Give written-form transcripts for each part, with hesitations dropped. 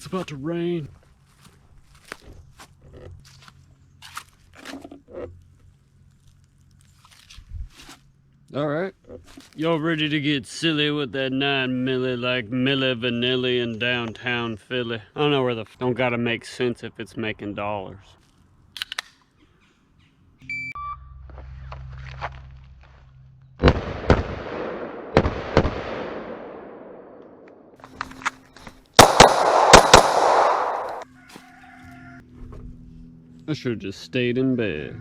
about to rain. Alright. Y'all ready to get silly with that 9 milli like Milli Vanilli in downtown Philly? I don't know where the don't gotta make sense if it's making dollars. I should have just stayed in bed.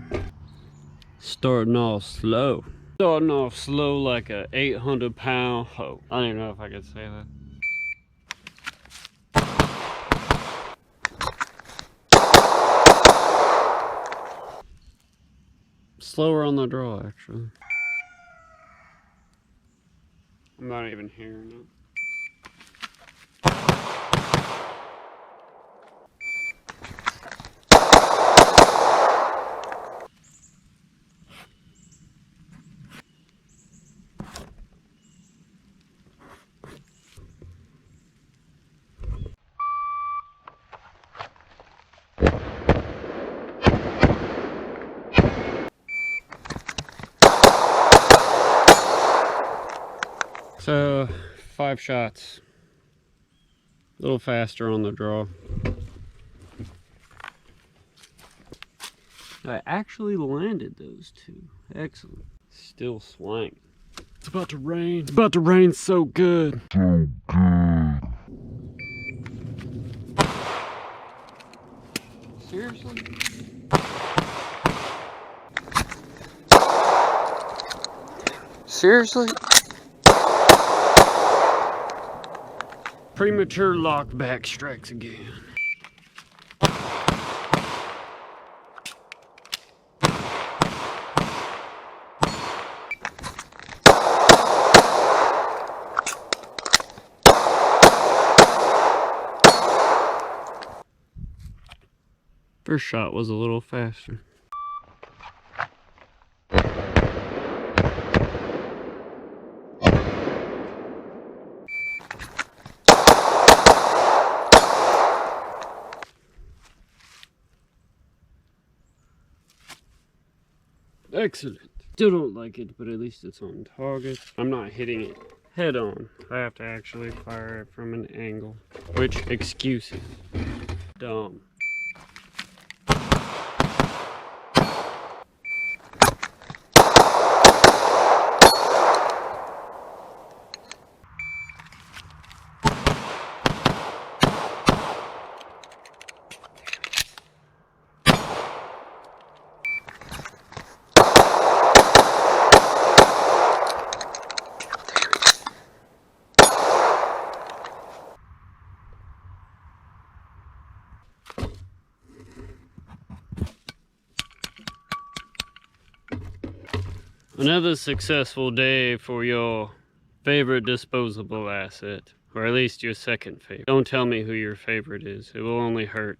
Starting off slow. Starting off slow like a 800-pound hoe. I don't even know if I could say that. Slower on the draw, actually. I'm not even hearing it. So, 5 shots. A little faster on the draw. I actually landed those 2. Excellent. Still swing. It's about to rain. It's about to rain so good. So good. Seriously? Seriously? Premature lockback strikes again. First shot was a little faster. Excellent. Still don't like it, but at least it's on target. I'm not hitting it head on. I have to actually fire it from an angle. Which, excuses. Dumb. Another successful day for your favorite disposable asset, or at least your second favorite. Don't tell me who your favorite is. It will only hurt.